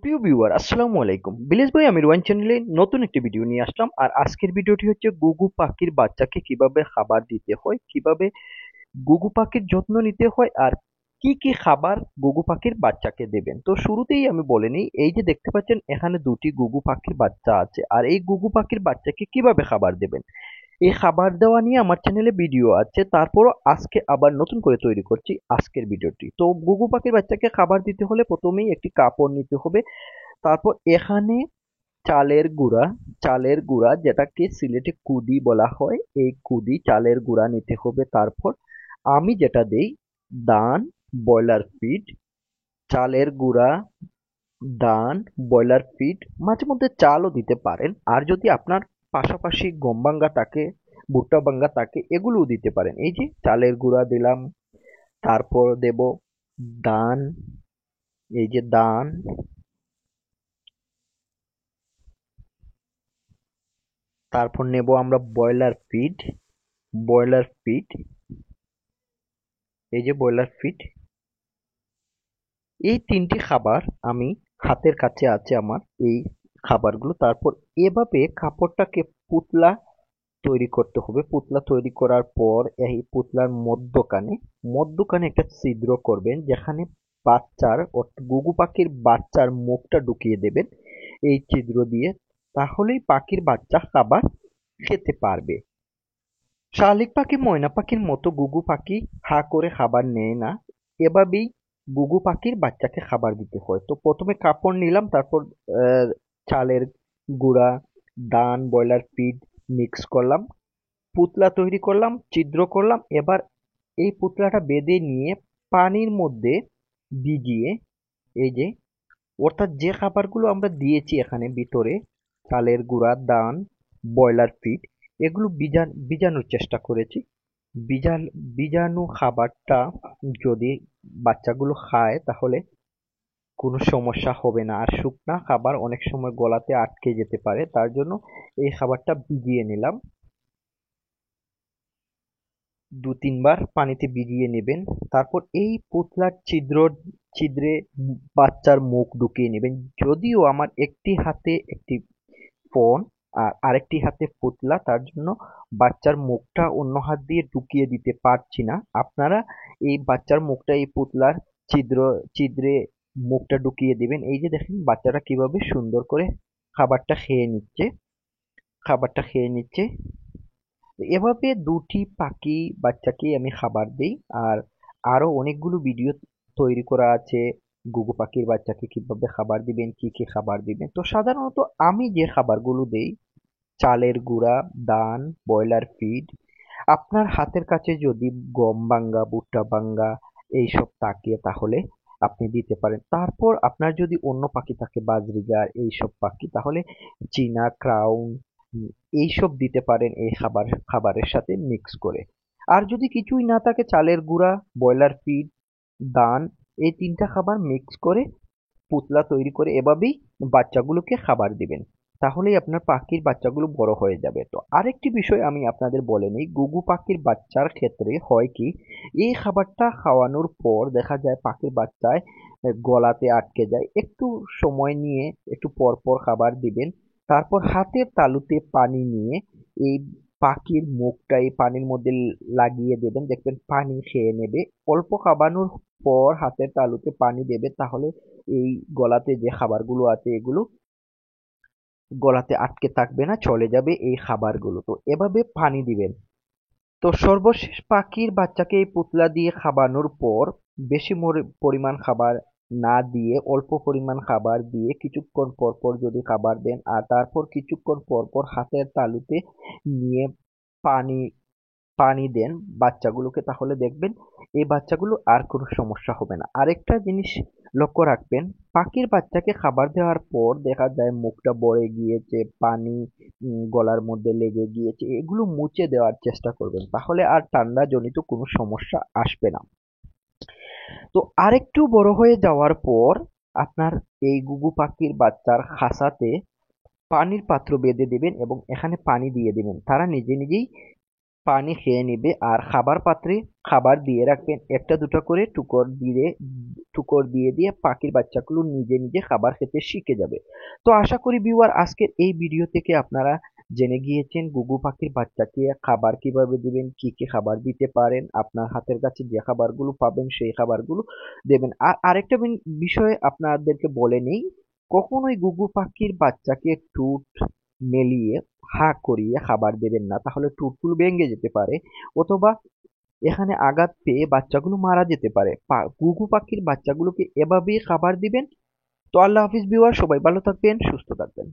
প্রিয় ভিউয়ার আসসালামু আলাইকুম। ভিলেজ বয় আমি রোয়ান চ্যানেলে নতুন একটি ভিডিও নিয়ে আসলাম। আর আজকের ভিডিওটি হচ্ছে গুগু পাখির বাচ্চাকে কিভাবে খাবার দিতে হয়, কিভাবে গুগু পাখির যত্ন নিতে হয়, আর কি কি খাবার গুগু পাখির বাচ্চাকে দেবেন। তো শুরুতেই আমি বলে নিই, এই যে দেখতে পাচ্ছেন এখানে দুটি গুগু পাখির বাচ্চা আছে, আর এই গুগু পাখির বাচ্চাকে কিভাবে খাবার দেবেন এই খাবার দেওয়া নিয়ে আমার চ্যানেলে ভিডিও আছে। তারপরও আজকে আবার নতুন করে তৈরি করছি আজকের ভিডিওটি। তো গুগু পাখির বাচ্চাকে খাবার দিতে হলে প্রথমেই একটি কাপড় নিতে হবে। তারপর এখানে চালের গুঁড়া যেটাকে সিলেটে কুদি বলা হয়, এই কুদি চালের গুঁড়া নিতে হবে। তারপর আমি যেটা দেই, দান, ব্রয়লার ফিড, চালের গুঁড়া, দান, ব্রয়লার ফিড, মাঝে মধ্যে চালও দিতে পারেন। আর যদি আপনার পাশাপাশি গম ভাঙ্গা থাকে, ভুট্টা ভাঙ্গা থাকে, এগুলোও দিতে পারেন। এই যে চালের গুঁড়া দিলাম, তারপর দেব দান, এই যে দান, তারপর নেব আমরা ব্রয়লার ফিড, এই যে ব্রয়লার ফিড। এই তিনটি খাবার আমি হাতের কাছে আছে আমার এই খাবারগুলো। তারপর এভাবে কাপড়টাকে পুতলা তৈরি করতে হবে। পুতলা তৈরি করার পর এই পুতলার মধ্যখানে একটা ছিদ্র করবেন, যেখানে গুগু পাখির বাচ্চার মুখটা ঢুকিয়ে দেবেন এই ছিদ্র দিয়ে। তাহলেই পাখির বাচ্চা খাবার খেতে পারবে। শালিক পাখি ময়না পাখির মতো গুগু পাখি হা করে খাবার নেয় না। এভাবেই গুগু পাখির বাচ্চাকে খাবার দিতে হয়। তো প্রথমে কাপড় নিলাম, তারপর চালের গুঁড়া, দান, ব্রয়লার ফিড মিক্স করলাম, পুতলা তৈরি করলাম, ছিদ্র করলাম। এবার এই পুতলাটা বেঁধে নিয়ে পানির মধ্যে ভিজিয়ে, এই যে অর্থাৎ যে খাবারগুলো আমরা দিয়েছি এখানে ভিতরে, চালের গুঁড়া, দান, ব্রয়লার ফিড, এগুলো ভিজানোর চেষ্টা করেছি। ভিজানো খাবারটা যদি বাচ্চাগুলো খায় তাহলে কোনো সমস্যা হবে না। আর শুকনা খাবার অনেক সময় গলাতে আটকে যেতে পারে, তার জন্য এই খাবারটা ভিজিয়ে নিলাম। ২-৩ বার পানিতে ভিজিয়ে নেবেন। তারপর এই পুতলার ছিদ্রে বাচ্চার মুখ ঢুকিয়ে নেবেন। যদিও আমার একটি হাতে একটি ফোন আর আরেকটি হাতে পুতলা, তার জন্য বাচ্চার মুখটা অন্য হাত দিয়ে ঢুকিয়ে দিতে পারছি না। আপনারা এই বাচ্চার মুখটা এই পুতলার ছিদ্র ছিদ্রে মুখটা ঢুকিয়ে দিবেন। এই যে দেখেন বাচ্চাটা কিভাবে সুন্দর করে খাবারটা খেয়ে নিচ্ছে খাবারটা খেয়ে নিচ্ছে। এভাবে দুটি পাখি বাচ্চাকে আমি খাবার দিই। আর আরো অনেকগুলো ভিডিও তৈরি করা আছে গুগু পাখির বাচ্চাকে কিভাবে খাবার দিবেন, কি কি খাবার দিবেন। তো সাধারণত আমি যে খাবারগুলো দেই, চালের গুঁড়া, দান, ব্রয়লার ফিড। আপনার হাতের কাছে যদি গম ভাঙ্গা, ভুট্টা ভাঙ্গা এইসব থাকে তাহলে আপনি দিতে পারেন। তারপর আপনার যদি অন্য পাখি থাকে, বাজরিগার এইসব পাখি, তাহলে চীনা ক্রাউন এইসব দিতে পারেন এই খাবারের সাথে মিক্স করে। আর যদি কিছুই না থাকে, চালের গুঁড়া, ব্রয়লার ফিড, দান, এই তিনটা খাবার মিক্স করে পুতলা তৈরি করে এভাবেই বাচ্চাগুলোকে খাবার দিবেন। তাহলেই আপনার পাখির বাচ্চাগুলো বড় হয়ে যাবে। তো আরেকটি বিষয় আমি আপনাদের বলে নিই, গুগু পাখির বাচ্চার ক্ষেত্রে হয় কি, এই খাবারটা খাওয়ানোর পর দেখা যায় পাখির বাচ্চায় গলাতে আটকে যায়। একটু সময় নিয়ে একটু পর পর খাবার দিবেন। তারপর হাতের তালুতে পানি নিয়ে এই পাখির মুখটা এই পানির মধ্যে লাগিয়ে দেবেন, দেখবেন পানি খেয়ে নেবে। অল্প খাবানোর পর হাতের তালুতে পানি দেবে, তাহলে এই গলাতে যে খাবারগুলো আছে এগুলো গলাতে আটকে থাকবে না, চলে যাবে এই খাবারগুলো। তো এভাবে পানি দিবেন। তো সর্বশেষ পাখির বাচ্চাকে এই পুতলা দিয়ে খাবানোর পর বেশি পরিমাণ খাবার না দিয়ে অল্প পরিমাণ খাবার দিয়ে কিছুক্ষণ পর পর যদি খাবার দেন, আর তারপর কিছুক্ষণ পর পর হাতের তালুতে নিয়ে পানি পানি দেন বাচ্চাগুলোকে, তাহলে দেখবেন এই বাচ্চাগুলো আর কোনো সমস্যা হবে না। আরেকটা জিনিস লক্ষ্য রাখবেন, পাখির বাচ্চাকে খাবার দেওয়ার পর দেখা যায় মুখটা ভরে গিয়েছে, পানি গলার মধ্যে লেগে গিয়েছে, এগুলো মুছে দেওয়ার চেষ্টা করবেন, তাহলে আর ঠান্ডা জনিত কোনো সমস্যা আসবে না। তো আরেকটু বড় হয়ে যাওয়ার পর আপনার এই গুগু পাখির বাচ্চার খাঁচাতে পানির পাত্র বেঁধে দেবেন এবং এখানে পানি দিয়ে দেবেন। তারা নিজে নিজেই পানি খেয়ে নিবে আর খাবার পাত্রে খাবার দিয়ে রাখবেন, একটা দুটো করে টুকর দিয়ে দিয়ে পাখির বাচ্চাগুলো নিজে নিজে খাবার খেতে শিখে যাবে। তো আশা করি ভিউয়ার আজকের এই ভিডিও থেকে আপনারা জেনে গিয়েছেন ঘুঘু পাখির বাচ্চাকে খাবার কিভাবে দিবেন, কি কি খাবার দিতে পারেন, আপনার হাতের কাছে যে খাবারগুলো পাবেন সেই খাবারগুলো দেবেন। আর আরেকটা বিষয় আপনাদেরকে বলে নেই, কখনোই ঘুঘু পাখির বাচ্চাকে ঠোঁট মেলিয়ে হা করিয়ে খাবার দেবেন না, তাহলে ঠোঁটগুলো ভেঙে যেতে পারে অথবা এখানে আঘাত পেয়ে বাচ্চাগুলো মারা যেতে পারে। ঘুঘু পাখির বাচ্চাগুলোকে এভাবেই খাবার দিবেন। তো আল্লাহ হাফিজ ভিউয়ার, সবাই ভালো থাকবেন, সুস্থ থাকবেন।